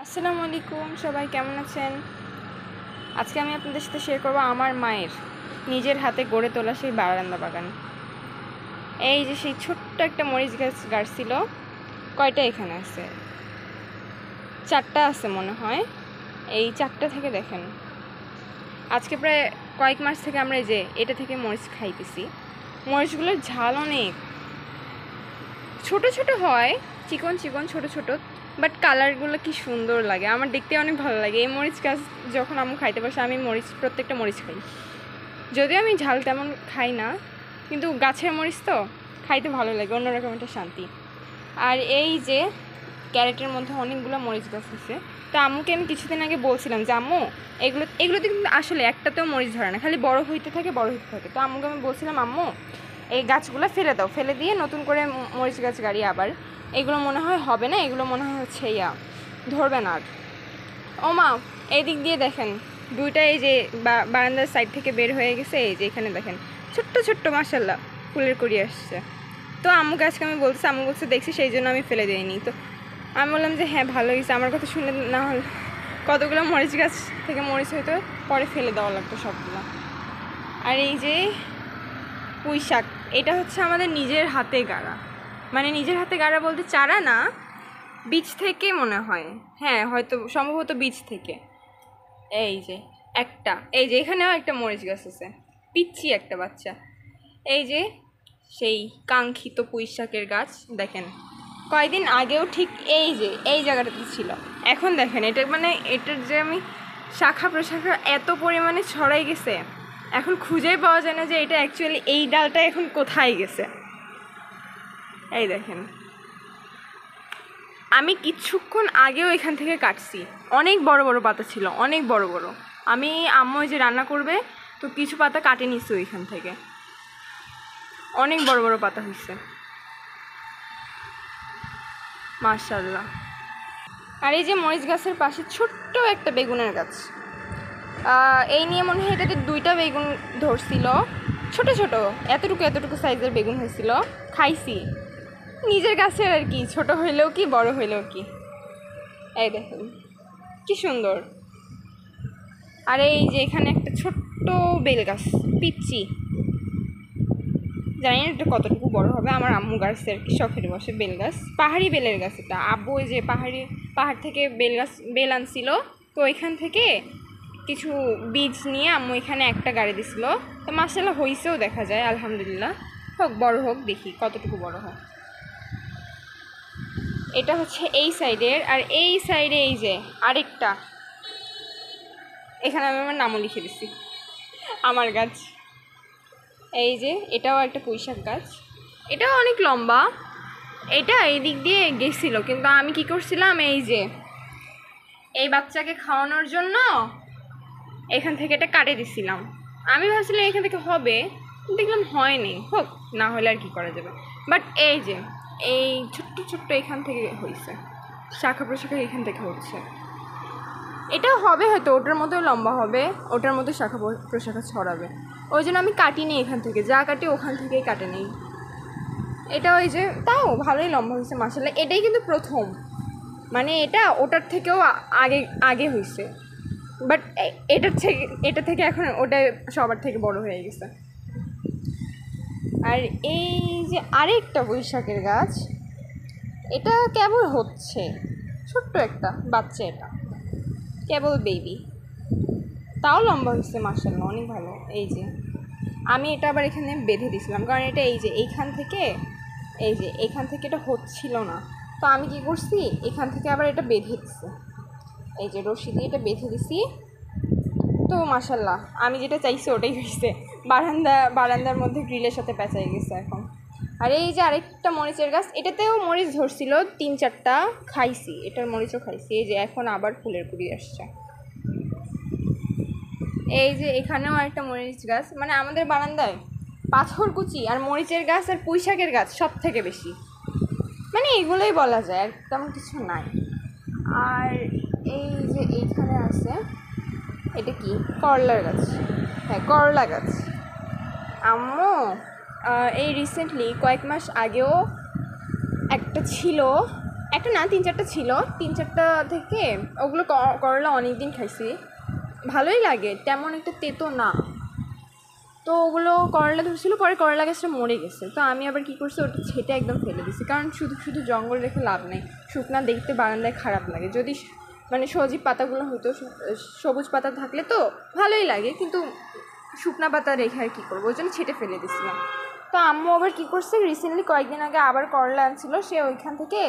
আসসালামু আলাইকুম, সবাই কেমন আছেন? আজকে আমি আপনাদের সাথে শেয়ার করব আমার মায়ের নিজের হাতে গড়ে তোলা সেই বারান্দা বাগান। এই যে সেই ছোট্ট একটা মরিচ গাছ গাড়ছিল, কয়টা এখানে আছে? 4টা আছে মনে হয়। এই 4টা থেকে দেখেন, আজকে প্রায় কয়েক মাস থেকে আমরা এই যে এটা থেকে মরিচ খাইতেছি। মরিচগুলোর ঝাল অনেক, ছোট ছোট হয়, চিকন চিকন ছোট ছোট, বাট কালারগুলো কি সুন্দর লাগে, আমার দেখতে অনেক ভালো লাগে। এই মরিচ গাছ যখন আমি খাইতে বসে, আমি প্রত্যেকটা মরিচ খাই, যদিও আমি ঝাল তেমন খাই না, কিন্তু গাছের মরিচ তো খাইতে ভালো লাগে, অন্যরকম একটা শান্তি। আর এই যে ক্যারেটের মধ্যে অনেকগুলো মরিচ গাছ আছে। তো আম্মুকে আমি কিছুদিন আগে বলছিলাম যে আম্মু এগুলোতে কিন্তু আসলে একটাতেও মরিচ ধরে না, খালি বড় হইতে থাকে। তো আম্মুকে আমি বলছিলাম, আম্মু এই গাছগুলো ফেলে দাও, ফেলে দিয়ে নতুন করে মরিচ গাছ গাড়ি আবার। এগুলো মনে হয় হবে না, এগুলো মনে হয় হচ্ছে ধরবে না আর। ও মা, এই দিক দিয়ে দেখেন, দুইটা এই যে বারান্দার সাইড থেকে বের হয়ে গেছে। এই যে এখানে দেখেন ছোট্ট ছোট্ট মাশাআল্লাহ ফুলের কুড়ি আসছে। তো আম্মুকে আজকে আমি বলছি, আম্মু বলছে দেখছি, সেই জন্য আমি ফেলে দিইনি। তো আমি বললাম যে হ্যাঁ ভালো হয়েছে, আমার কথা শুনে না হলে কতগুলো মরিচ গাছ থেকে মরিচ হইতো, পরে ফেলে দেওয়া লাগতো সবগুলো। আর এই যে পুঁই শাক, এটা হচ্ছে আমাদের নিজের হাতে গাড়া, মানে নিজের হাতে গাড়া বলতে চারা না, বীজ থেকে মনে হয়, হ্যাঁ হয়তো সম্ভবত বীজ থেকে। এই যে এই যে এখানেও একটা মরিচ গাছ আছে, পিচ্ছি একটা বাচ্চা। এই যে সেই কাঙ্ক্ষিত পুঁই শাকের গাছ দেখেন, কয়েকদিন আগেও ঠিক এই যে এই জায়গাটাতে ছিল, এখন দেখেন এটা, মানে এটার যে আমি শাখা প্রশাখা এত পরিমাণে ছড়াই গেছে, এখন খুঁজেই পাওয়া যায় না যে এটা অ্যাকচুয়ালি এই ডালটা এখন কোথায় গেছে। এই দেখেন, আমি কিছুক্ষণ আগেও এখান থেকে কাটছি, অনেক বড় বড় পাতা ছিল, অনেক বড় বড়। আমি আম্মু যে রান্না করবে তো কিছু পাতা কাটে নিচ্ছি ওইখান থেকে, অনেক বড় বড় পাতা হয়েছে মাশাআল্লাহ। আর এই যে মরিচ গাছের পাশে ছোট্ট একটা বেগুনের গাছ, এই নিয়ে মনে হয় এটাতে 2টা বেগুন ধরছিল, ছোট ছোট এতটুকু সাইজের বেগুন হয়েছিল, খাইছি নিজের গাছের আর কি, ছোট হইলেও কি বড় হইলেও কি। এই দেখেন কি সুন্দর। আর এই যে এখানে একটা ছোট্ট বেল গাছ, পিচ্ছি, জানি না এটা কতটুকু বড় হবে। আমার আম্মু গাছের আর কি শখের বসে বেল গাছ, পাহাড়ি বেলের গাছ এটা। আব্বু ওই যে পাহাড় থেকে বেল আনছিল, তো ওইখান থেকে কিছু বীজ নিয়ে আম্মু এখানে একটা গাড়ি দিছিল। তো মাশাআল্লাহ হইছেও দেখা যায়, আলহামদুলিল্লাহ। হোক বড় হোক, দেখি কতটুকু বড় হয়। এটা হচ্ছে এই সাইডের, আর এই সাইডে এই যে আরেকটা, এখানে আমি আমার নামও লিখে দিছি, আমার গাছ। এই যে এটাও একটা পুঁই শাক গাছ, এটাও অনেক লম্বা। এটা এই দিক দিয়ে গেছিলো, কিন্তু আমি কি করছিলাম, এই যে এই বাচ্চাকে খাওয়ানোর জন্য এখান থেকে এটা কাটে দিছিলাম। আমি ভাবছিলাম এখান থেকে হবে, দেখলাম হয়নি, হোক না হলে আর কি করা যাবে। বাট এই যে এই ছোট্ট ছোট্ট এখান থেকে হয়েছে, শাখা প্রশাখা এখান থেকে হচ্ছে। এটাও হবে হয়তো, ওটার মতোই লম্বা হবে, ওটার মতো শাখা প্রশাখা ছড়াবে। ওই জন্য আমি কাটিনি এখান থেকে, যা কাটি ওখান থেকেই কাটে নেই। এটা ওই যে তাও ভালোই লম্বা হয়েছে মাশাআল্লাহ। এটাই কিন্তু প্রথম, মানে এটা ওটার থেকেও আগে আগে হয়েছে, বাট এটা থেকে এখন ওটা সবার থেকে বড় হয়ে গেছে। আর এই যে আরেকটা বৈশাখের গাছ, এটা কেবল হচ্ছে, ছোট্ট একটা বাচ্চা, এটা কেবল বেবি, তাও লম্বা হয়েছে মাশাআল্লাহ, অনেক ভালো। এই যে আমি এটা আবার এখানে বেঁধে দিয়েছিলাম, কারণ এটা এই যে এইখান থেকে এটা হচ্ছিল না, তো আমি কি করছি, এখান থেকে আবার এটা বেঁধে দিছি, এই যে রশি দিয়ে এটা বেঁধে দিছি। তো মাশাআল্লাহ আমি যেটা চাইছি ওটাই হয়েছে, বারান্দার মধ্যে গ্রিলের সাথে পেঁচাই গেছে এখন। আর এই যে আরেকটা মরিচের গাছ, এটাতেও মরিচ ধরছিল 3-4টা, খাইছি, এটার মরিচও খাইছি। এই যে এখন আবার ফুলের কুড়ি আসছে। এই যে এখানেও একটা মরিচ গাছ, মানে আমাদের বারান্দায় পাথরকুচি আর মরিচের গাছ আর পুঁই শাকের গাছ সব থেকে বেশি, মানে এগুলোই বলা যায়, আর তেমন কিছু নাই। আর এই যে এইখানে আছে, এটা কি, করলার গাছ, হ্যাঁ করলা গাছ। আম্মু এই রিসেন্টলি কয়েক মাস আগেও একটা ছিল, একটা না 3-4টা ছিল, 3-4টা থেকে ওগুলো করলা অনেক দিন খাইছি, ভালোই লাগে, তেমন একটা তেতো না। তো ওগুলো করলা ধরছিল, পরে করলা গাছটা মরে গেছে। তো আমি আবার কী করছি, ওটা ছেটে একদম ফেলে দিছি, কারণ শুধু শুধু জঙ্গল রেখে লাভ নেই, শুকনা দেখতে বারান্দায় খারাপ লাগে। যদি মানে সজীব পাতাগুলো হতো, সবুজ পাতা থাকলে তো ভালোই লাগে, কিন্তু শুকনা পাতা রেখে আর কী করবো, ওই জন্য ছেটে ফেলে দিছিলাম। তো আম্মু আবার কী করছে, রিসেন্টলি কয়েকদিন আগে আবার করলা আনছিল, সে ওইখান থেকে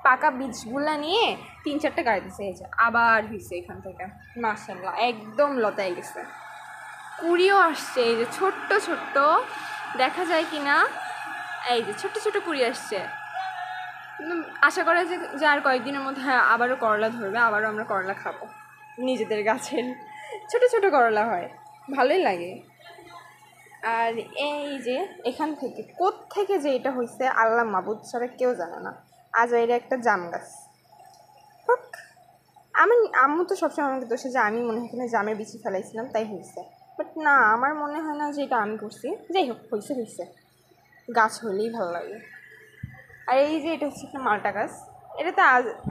পাকা বীজগুলা নিয়ে 3-4টা গাড়ি দিছে, এই যে আবার হয়েছে এখান থেকে, মাশাআল্লাহ একদম লতায় গেছে, কুড়িও আসছে, এই যে ছোট্ট ছোট্ট, দেখা যায় কি না, এই যে ছোট্ট ছোট্ট কুড়ি আসছে। আশা করা যে আর কয়েকদিনের মধ্যে আবারও করলা ধরবে, আবারও আমরা করলা খাবো, নিজেদের গাছের ছোট ছোট করলা হয়, ভালোই লাগে। আর এই যে এখান থেকে কোত্থেকে যে এটা হয়েছে আল্লাহ মাবুদ ছাড়া কেউ জানে না। আজ এটা একটা জাম গাছ, আমি আম্মু তো সবসময় আমাকে দোষে যে আমি মনে হয় এখানে জামের বিচি ফেলাইছিলাম তাই হয়েছে, বাট না, আমার মনে হয় না যে এটা আমি করছি। যাই হোক, হয়েছে, গাছ হলেই ভালো লাগে। আর এই যে এটা হচ্ছে একটা মালটা গাছ, এটাতে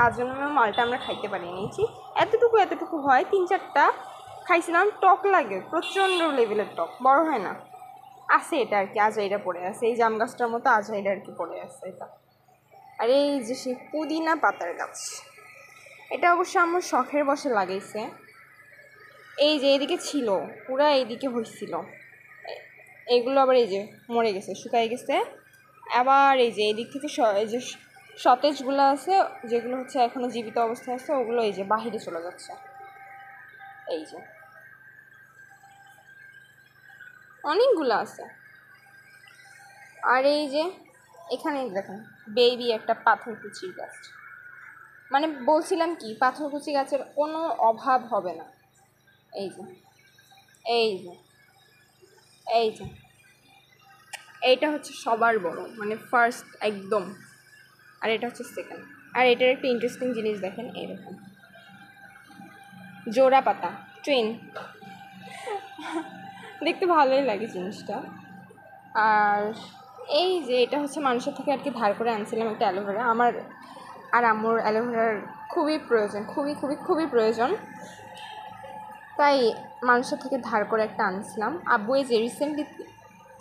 আজ মালটা আমরা খাইতে পারি নিয়েছি, এতটুকু হয়, 3-4টা খাইছিলাম, টক লাগে, প্রচণ্ড লেভেলের টক, বড় হয় না, আছে এটা আর কি, আজাইরা পড়ে আছে, এই জাম গাছটার মতো আজাইরা আর কি পড়ে আছে এটা। আর এই যে সেই পুদিনা পাতার গাছ, এটা অবশ্য আমার শখের বসে লাগাইছে, এই যে এদিকে ছিল, পুরা এইদিকে হয়েছিল, এইগুলো আবার এই যে মরে গেছে, শুকাই গেছে। আবার এই যে এদিক থেকে এই যে সতেজগুলো আছে, যেগুলো হচ্ছে এখনো জীবিত অবস্থায় আছে, ওগুলো এই যে বাহিরে চলে যাচ্ছে, এই যে অনেকগুলো আছে। আর এই যে এখানে দেখেন বেবি একটা পাথরকুচির গাছ, মানে বলছিলাম কি পাথরকুচি গাছের কোনো অভাব হবে না। এই যে এই যে এই যে এইটা হচ্ছে সবার বড়, মানে ফার্স্ট একদম, আর এটা হচ্ছে সেকেন্ড। আর এটার একটা ইন্টারেস্টিং জিনিস দেখেন, এরকম জোড়া পাতা, টুইন, দেখতে ভালোই লাগে জিনিসটা। আর এই যে এটা হচ্ছে মানুষের থেকে আর কি ধার করে আনছিলাম একটা অ্যালোভেরা, আমার আর আম্মুর অ্যালোভেরার খুবই প্রয়োজন, খুবই প্রয়োজন, তাই মানুষের থেকে ধার করে একটা আনছিলাম। আব্বু এই যে রিসেন্টলি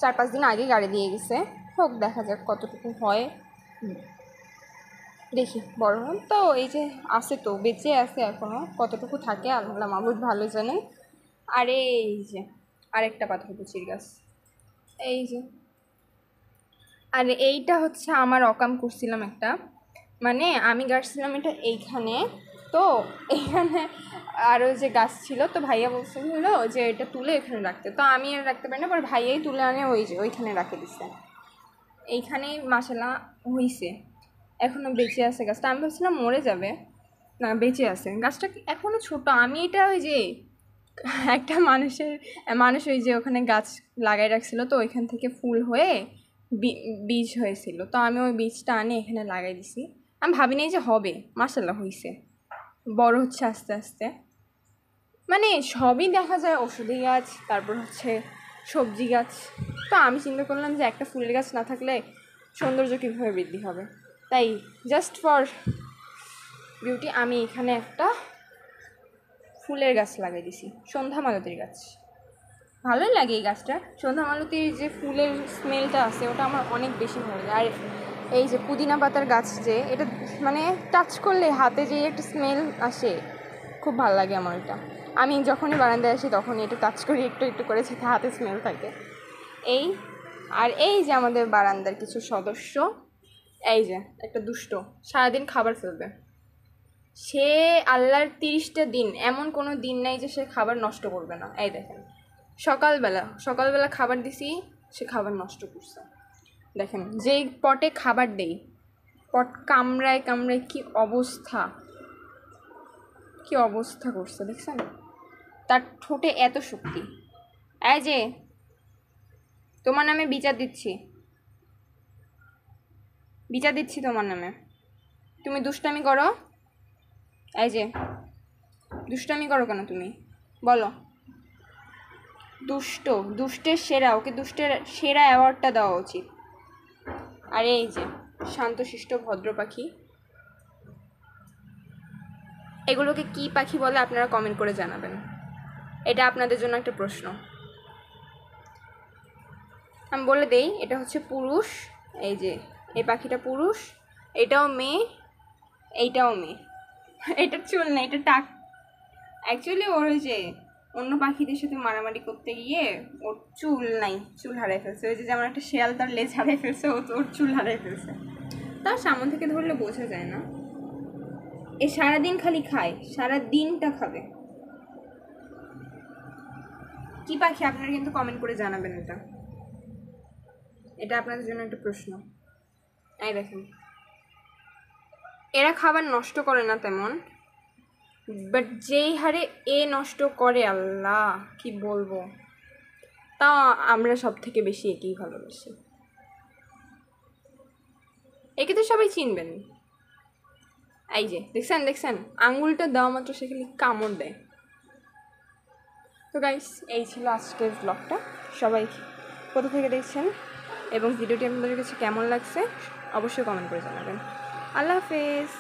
4-5 দিন আগে গাড়ি দিয়ে গেছে, হোক দেখা যাক কতটুকু হয়, দেখি বড় হন তো। এই যে আছে তো, বেঁচে আছে এখনও, কতটুকু থাকে আল্লাহ মাহবুব ভালো জানেন। আর এই যে আরেকটা পাথরকুচির গাছ, এই যে। আর এইটা হচ্ছে আমার অকাম করছিলাম একটা, মানে আমি গাছছিলাম এটা এইখানে, তো এইখানে আরও যে গাছ ছিল, তো ভাইয়া বলছিল যে এটা তুলে এখানে রাখতে, তো আমি আর রাখতে পারি না, পরে ভাইয়াই তুলে আনে ওই যে ওইখানে রাখে দিচ্ছে, এইখানেই মাশাআল্লাহ হইছে, এখনও বেঁচে আছে গাছটা। আমি ভাবছিলাম মরে যাবে, না বেঁচে আছে গাছটা, এখনও ছোট। আমি এটা ওই যে একটা মানুষ ওই যে ওখানে গাছ লাগাই রাখছিল, তো ওইখান থেকে ফুল হয়ে বীজ হয়েছিল, তো আমি ওই বীজটা আনি এখানে লাগাই দিছি। আমি ভাবিনি যে হবে, মাশাআল্লাহ হয়েছে, বড় হচ্ছে আস্তে আস্তে, মানে সবই দেখা যায়, ওষুধি গাছ, তারপর হচ্ছে সবজি গাছ। তো আমি চিন্তা করলাম যে একটা ফুলের গাছ না থাকলে সৌন্দর্য কীভাবে বৃদ্ধি হবে, তাই জাস্ট ফর বিউটি আমি এখানে একটা ফুলের গাছ লাগাই দিছি, সন্ধ্যা মালতীর গাছ। ভালোই লাগে এই গাছটা, সন্ধ্যা মালতীর যে ফুলের স্মেলটা আছে ওটা আমার অনেক বেশি ভালো লাগে। আর এই যে পুদিনা পাতার গাছ, যে এটা মানে টাচ করলে হাতে যে একটা স্মেল আসে, খুব ভালো লাগে আমার এটা। আমি যখনই বারান্দায় আসি তখনই এটা টাচ করি, একটু করে যাতে হাতে স্মেল থাকে। এই আর এই যে আমাদের বারান্দার কিছু সদস্য, এই যে একটা দুষ্ট, সারাদিন খাবার ফেলবে, সে আল্লাহর 30টা দিন এমন কোনো দিন নাই যে সে খাবার নষ্ট করবে না। এই দেখেন সকালবেলা খাবার দিছি, সে খাবার নষ্ট করছে, দেখেন যেই পটে খাবার দেই, পট কামড়ায় কি অবস্থা করছে দেখছেন, তার ঠোঁটে এত শক্তি। এই যে তোমার নামে বিচার দিচ্ছি তোমার নামে, তুমি দুষ্টামি করো, এই যে দুষ্টামি করো কেন তুমি বলো, দুষ্টের সেরা, ওকে দুষ্টের সেরা অ্যাওয়ার্ডটা দেওয়া উচিত। আর এই যে শান্তশিষ্ট ভদ্র পাখি, এগুলোকে কি পাখি বলে আপনারা কমেন্ট করে জানাবেন। এটা আপনাদের জন্য একটা প্রশ্ন। আমি বলে দেই, এটা হচ্ছে পুরুষ, এই যে এই পাখিটা পুরুষ, এটাও মেয়ে, এইটাও মেয়ে। এটার চুল না, এটা টাক। অ্যাকচুয়ালি ওর ওই যে অন্য পাখিদের সাথে মারামারি করতে গিয়ে ওর চুল নাই, চুল হারাই ফেলছে। ওই যে যেমন একটা শেয়াল তার লেজ হারাই ফেলছে, ও তো ওর চুল হারাই ফেলছে। তার সামনে থেকে ধরলে বোঝা যায় না। এ সারাদিন খালি খায়, সারা দিনটা খাবে। কি পাখি আপনারা কিন্তু কমেন্ট করে জানাবেন। এটা এটা আপনাদের জন্য একটা প্রশ্ন। এই দেখেন, এরা খাবার নষ্ট করে না তেমন, বাট যেই হারে এ নষ্ট করে, আল্লাহ কি বলবো। তাও আমরা সব থেকে বেশি একেই ভালোবাসি। একে তো সবাই চিনবেন। এই যে দেখছেন দেখছেন, আঙ্গুলটা দেওয়া মাত্র সে খালি কামড় দেয়। তো গাইস, এই ছিল আজকের ব্লগটা। সবাই কোথা থেকে দেখছেন এবং ভিডিওটি আপনাদের কাছে কেমন লাগছে অবশ্যই কমেন্ট করে জানাবেন। আল্লাহ হাফেজ।